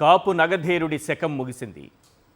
కాపు నగధేరుడి శకం ముగిసింది.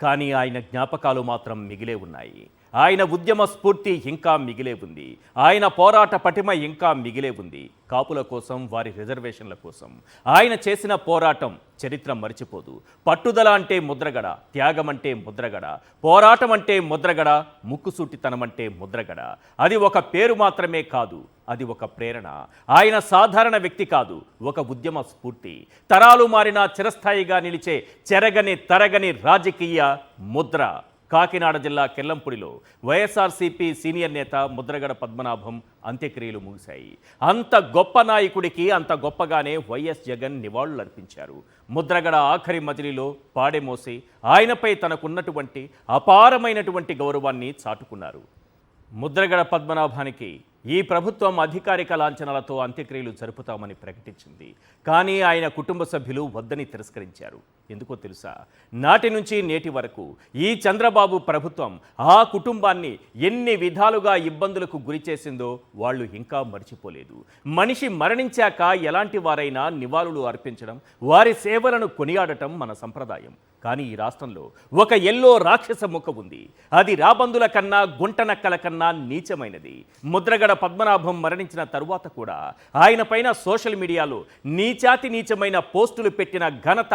కానీ ఆయన జ్ఞాపకాలు మాత్రం మిగిలే ఉన్నాయి. ఆయన ఉద్యమ స్ఫూర్తి ఇంకా మిగిలే ఉంది. ఆయన పోరాట పటిమ ఇంకా మిగిలే ఉంది. కాపుల కోసం, వారి రిజర్వేషన్ల కోసం ఆయన చేసిన పోరాటం చరిత్ర మరిచిపోదు. పట్టుదల అంటే ముద్రగడ, త్యాగం అంటే ముద్రగడ, పోరాటం అంటే ముద్రగడ, ముక్కుసూటితనం అంటే ముద్రగడ. అది ఒక పేరు మాత్రమే కాదు, అది ఒక ప్రేరణ. ఆయన సాధారణ వ్యక్తి కాదు, ఒక ఉద్యమ స్ఫూర్తి. తరాలు మారినా చిరస్థాయిగా నిలిచే చెరగని తరగని రాజకీయ ముద్ర. కాకినాడ జిల్లా కెల్లంపూడిలో వైఎస్ఆర్సీపీ సీనియర్ నేత ముద్రగడ పద్మనాభం అంత్యక్రియలు ముగిశాయి. అంత గొప్ప నాయకుడికి అంత గొప్పగానే వైఎస్ జగన్ నివాళులర్పించారు. ముద్రగడ ఆఖరి మజిలీలో పాడెమోసి ఆయనపై తనకున్నటువంటి అపారమైనటువంటి గౌరవాన్ని చాటుకున్నారు. ముద్రగడ పద్మనాభానికి ఈ ప్రభుత్వం అధికారిక లాంఛనాలతో అంత్యక్రియలు జరుపుతామని ప్రకటించింది. కానీ ఆయన కుటుంబ సభ్యులు వద్దని తిరస్కరించారు. ఎందుకో తెలుసా? నాటి నుంచి నేటి వరకు ఈ చంద్రబాబు ప్రభుత్వం ఆ కుటుంబాన్ని ఎన్ని విధాలుగా ఇబ్బందులకు గురి చేసిందో వాళ్ళు ఇంకా మర్చిపోలేదు. మనిషి మరణించాక ఎలాంటి వారైనా నివాళులు అర్పించడం, వారి సేవలను కొనియాడటం మన సంప్రదాయం. కానీ ఈ రాష్ట్రంలో ఒక ఎల్లో రాక్షస ముఖ ఉంది. అది రాబందుల కన్నా, గుంటనక్కల కన్నా నీచమైనది. ముద్రగడ పద్మనాభం మరణించిన తరువాత కూడా ఆయన పైన సోషల్ మీడియాలో నీచాతి నీచమైన పోస్టులు పెట్టిన ఘనత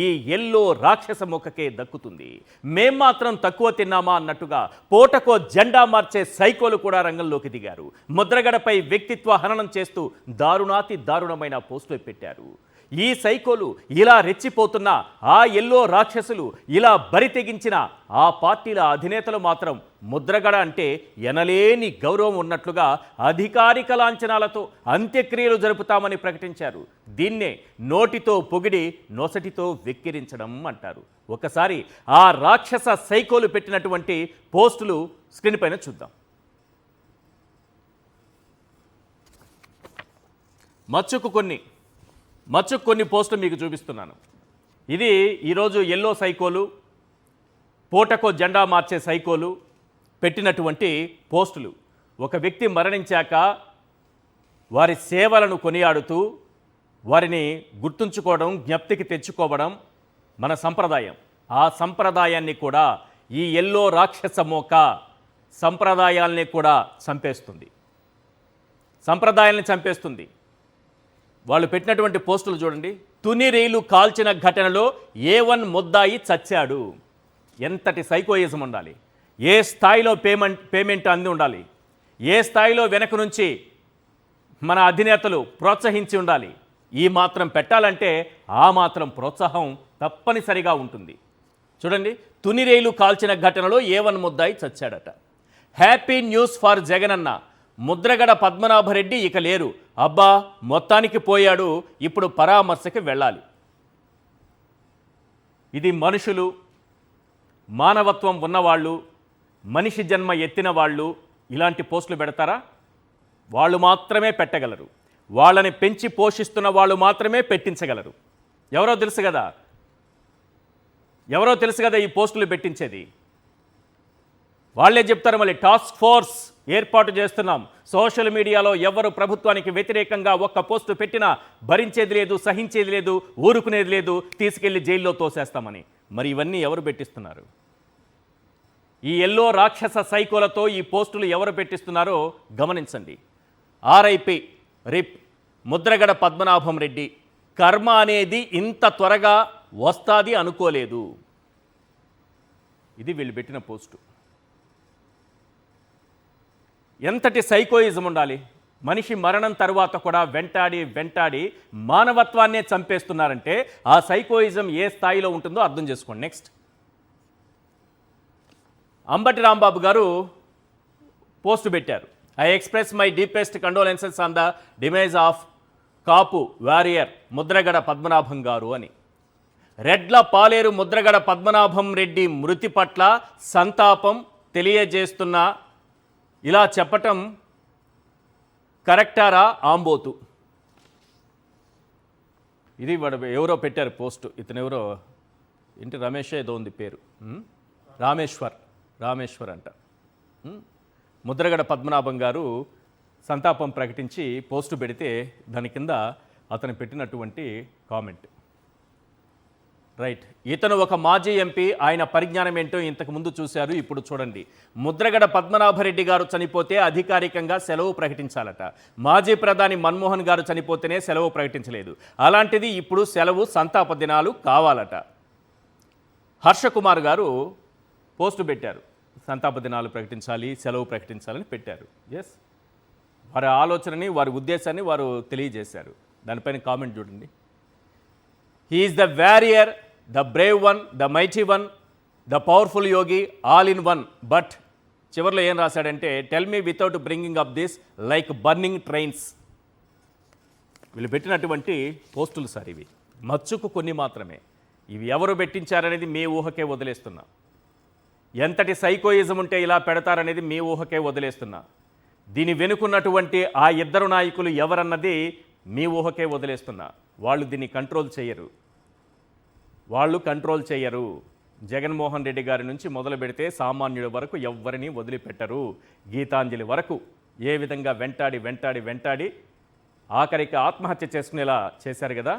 ఈ ఎల్లో రాక్షస ముఖకే దక్కుతుంది. మేం మాత్రం తక్కువ తిన్నామా అన్నట్టుగా పూటకో జెండా మార్చే సైకోలు కూడా రంగంలోకి దిగారు. ముద్రగడపై వ్యక్తిత్వ హననం చేస్తూ దారుణాతి దారుణమైన పోస్టులు పెట్టారు. ఈ సైకోలు ఇలా రెచ్చిపోతున్న, ఆ ఎల్లో రాక్షసులు ఇలా బరి తెగించిన ఆ పార్టీల అధినేతలు మాత్రం ముద్రగడ అంటే ఎనలేని గౌరవం ఉన్నట్లుగా అధికారిక లాంఛనాలతో అంత్యక్రియలు జరుపుతామని ప్రకటించారు. దీన్నే నోటితో పొగిడి నొసటితో వెక్కిరించడం అంటారు. ఒకసారి ఆ రాక్షస సైకోలు పెట్టినటువంటి పోస్టులు స్క్రీన్ పైన చూద్దాం. మచ్చుకు కొన్ని పోస్టులు మీకు చూపిస్తున్నాను. ఇది ఈరోజు ఎల్లో సైకోలు, పూటకో జెండా మార్చే సైకోలు పెట్టినటువంటి పోస్టులు. ఒక వ్యక్తి మరణించాక వారి సేవలను కొనియాడుతూ వారిని గుర్తుంచుకోవడం, జ్ఞప్తికి తెచ్చుకోవడం మన సంప్రదాయం. ఆ సంప్రదాయాన్ని కూడా ఈ ఎల్లో రాక్షస మోక సంప్రదాయాల్ని కూడా చంపేస్తుంది. వాళ్ళు పెట్టినటువంటి పోస్టులు చూడండి. తుని రైలు కాల్చిన ఘటనలో A1 ముద్దాయి చచ్చాడు. ఎంతటి సైకోయిజం ఉండాలి! ఏ స్థాయిలో పేమెంట్ అంది ఉండాలి! ఏ స్థాయిలో వెనక నుంచి మన అధినేతలు ప్రోత్సహించి ఉండాలి! ఈ మాత్రం పెట్టాలంటే ఆ మాత్రం ప్రోత్సాహం తప్పనిసరిగా ఉంటుంది. చూడండి, తుని రైలు కాల్చిన ఘటనలో A1 ముద్దాయి చచ్చాడట. Happy news for Jagananna, Mudragada Padmanabhareddy ఇక లేరు, అబ్బా మొత్తానికి పోయాడు, ఇప్పుడు పరామర్శకి వెళ్ళాలి. ఇది మనుషులు, మానవత్వం ఉన్నవాళ్ళు, మనిషి జన్మ ఎత్తిన వాళ్ళు ఇలాంటి పోస్టులు పెడతారా? వాళ్ళు మాత్రమే పెట్టగలరు. వాళ్ళని పెంచి పోషిస్తున్న వాళ్ళు మాత్రమే పెట్టించగలరు. ఎవరో తెలుసు కదా ఈ పోస్టులు పెట్టించేది. వాళ్ళే చెప్తారు. మళ్ళీ టాస్క్ ఫోర్స్ ఏర్పాటు చేస్తున్నాం, సోషల్ మీడియాలో ఎవరు ప్రభుత్వానికి వ్యతిరేకంగా ఒక్క పోస్టు పెట్టినా భరించేది లేదు, సహించేది లేదు, ఊరుకునేది లేదు, తీసుకెళ్లి జైల్లో తోసేస్తామని. మరి ఇవన్నీ ఎవరు పెట్టిస్తున్నారు? ఈ ఎల్లో రాక్షస సైకోలతో ఈ పోస్టులు ఎవరు పెట్టిస్తున్నారో గమనించండి. RIP రిప్ ముద్రగడ పద్మనాభం రెడ్డి. కర్మ అనేది ఇంత త్వరగా వస్తాది అనుకోలేదు. ఇది వీళ్ళు పెట్టిన పోస్టు. ఎంతటి సైకోయిజం ఉండాలి! మనిషి మరణం తరువాత కూడా వెంటాడి మానవత్వాన్నే చంపేస్తున్నారంటే ఆ సైకోయిజం ఏ స్థాయిలో ఉంటుందో అర్థం చేసుకోండి. నెక్స్ట్, అంబటి రాంబాబు గారు పోస్ట్ పెట్టారు. I express my deepest condolences on the demise of Kapu warrior Mudragada Padmanabham గారు అని. రెడ్ల పాలేరు ముద్రగడ పద్మనాభం రెడ్డి మృతి పట్ల సంతాపం తెలియజేస్తున్న, ఇలా చెప్పటం కరెక్టారా ఆంబోతు? ఇది ఎవరో పెట్టారు పోస్టు. ఇతను ఎవరో ఇంటి రమేష్ ఏదో ఉంది పేరు, రామేశ్వర్ అంట. ముద్రగడ పద్మనాభం గారు సంతాపం ప్రకటించి పోస్టు పెడితే దాని కింద అతను పెట్టినటువంటి కామెంట్. రైట్. ఇతను ఒక మాజీ ఎంపీ. ఆయన పరిజ్ఞానం ఏంటో ఇంతకు ముందు చూశారు. ఇప్పుడు చూడండి, ముద్రగడ పద్మనాభరెడ్డి గారు చనిపోతే అధికారికంగా సెలవు ప్రకటించాలట. మాజీ ప్రధాని మన్మోహన్ గారు చనిపోతేనే సెలవు ప్రకటించలేదు. అలాంటిది ఇప్పుడు సెలవు సంతాప దినాలు కావాలట. హర్ష కుమార్ గారు పోస్టు పెట్టారు, సంతాప దినాలు ప్రకటించాలి, సెలవు ప్రకటించాలని పెట్టారు. ఎస్, వారి ఆలోచనని, వారి ఉద్దేశాన్ని వారు తెలియజేశారు. దానిపైన కామెంట్ చూడండి. He is the warrior, the brave one, the mighty one, the powerful yogi, all in one. But చివరిలో ఏం రాశాడంటే, tell me without bringing up this like burning trains. వీళ్ళు పెట్టినటువంటి పోస్టులు సార్ ఇవి, మచ్చుకు కొన్ని మాత్రమే. ఇవి ఎవరు పెట్టించారనేది మీ ఊహకే వదిలేస్తున్నా. ఎంతటి సైకోయిజం ఉంటే ఇలా పెడతారనేది మీ ఊహకే వదిలేస్తున్నా. దీని వెనుకున్నటువంటి ఆ ఇద్దరు నాయకులు ఎవరన్నది మీ ఊహకే వదిలేస్తున్నా. వాళ్ళు దీన్ని కంట్రోల్ చేయరు. జగన్మోహన్ రెడ్డి గారి నుంచి మొదలు పెడితే సామాన్యుడి వరకు ఎవ్వరిని వదిలిపెట్టరు. గీతాంజలి వరకు ఏ విధంగా వెంటాడి ఆఖరికి ఆత్మహత్య చేసుకునేలా చేశారు కదా.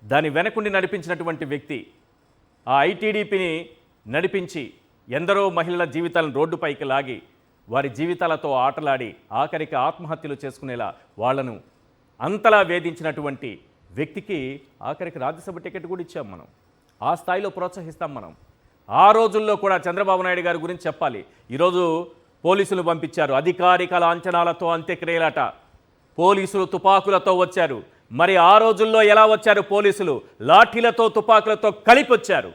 దాని వెనకుండి నడిపించినటువంటి వ్యక్తి, ఆ ఐటీడీపీని నడిపించి ఎందరో మహిళల జీవితాలను రోడ్డుపైకి లాగి వారి జీవితాలతో ఆటలాడి ఆఖరికి ఆత్మహత్యలు చేసుకునేలా వాళ్లను అంతలా వేధించినటువంటి వ్యక్తికి ఆఖరికి రాజ్యసభ టికెట్ కూడా ఇచ్చాం మనం. ఆ స్థాయిలో ప్రోత్సహిస్తాం మనం. ఆ రోజుల్లో కూడా చంద్రబాబు నాయుడు గారి గురించి చెప్పాలి. ఈరోజు పోలీసులు పంపించారు, అధికారిక లాంఛనాలతో అంత్యక్రియలట. పోలీసులు తుపాకులతో వచ్చారు. మరి ఆ రోజుల్లో ఎలా వచ్చారు పోలీసులు? లాఠీలతో, తుపాకులతో కలిపి వచ్చారు.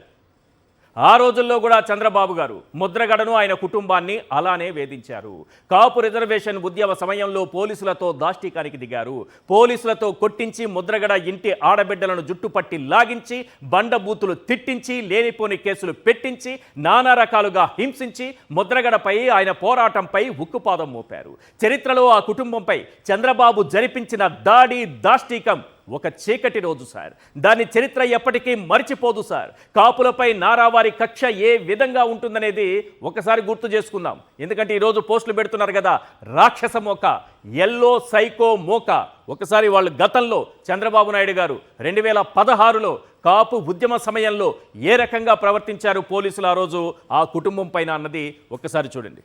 ఆ రోజుల్లో కూడా చంద్రబాబు గారు ముద్రగడను, ఆయన కుటుంబాన్ని అలానే వేధించారు. కాపు రిజర్వేషన్ ఉద్యమ సమయంలో పోలీసులతో దాష్టికానికి దిగారు. పోలీసులతో కొట్టించి ముద్రగడ ఇంటి ఆడబిడ్డలను జుట్టుపట్టి లాగించి, బండబూతులు తిట్టించి, లేనిపోని కేసులు పెట్టించి, నానా రకాలుగా హింసించి ముద్రగడపై, ఆయన పోరాటంపై ఉక్కుపాదం మోపారు. చరిత్రలో ఆ కుటుంబంపై చంద్రబాబు జరిపించిన దాడి, దాష్టికం ఒక చీకటి రోజు సార్. దాని చరిత్ర ఎప్పటికీ మర్చిపోదు సార్. కాపులపై నారావారి కక్ష ఏ విధంగా ఉంటుందనేది ఒకసారి గుర్తు చేసుకుందాం. ఎందుకంటే ఈరోజు పోస్టులు పెడుతున్నారు కదా, రాక్షస మోక, ఎల్లో సైకో మోక. ఒకసారి వాళ్ళు గతంలో చంద్రబాబు నాయుడు గారు 2016లో కాపు ఉద్యమ సమయంలో ఏ రకంగా ప్రవర్తించారు పోలీసులు ఆ రోజు ఆ కుటుంబం పైన అన్నది ఒకసారి చూడండి.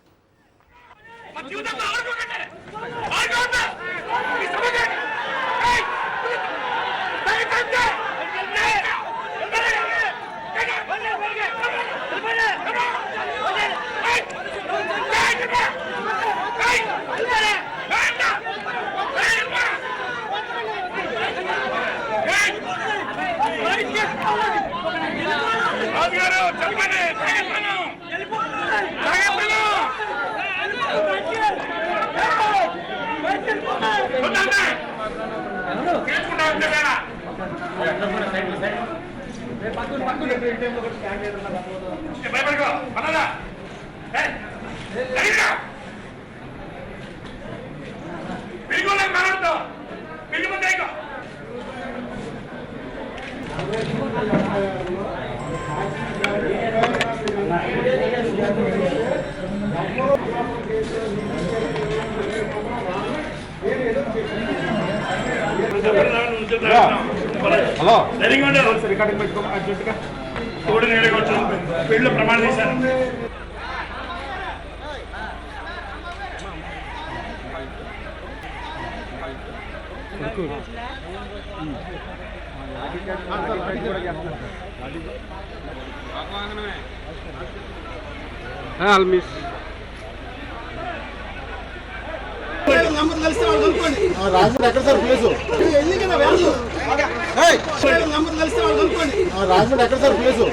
హలో రికార్డింగ్ పెట్టుకో అర్జెంట్గా తోడు నేడవచ్చు వీళ్ళు ప్రమాణం చేశారు. ఆల్మిస్ రాజమండ్రి ఎక్కడ సార్ ప్లేసు? రాజమండ్రి ఎక్కడ సార్ ప్లేసు?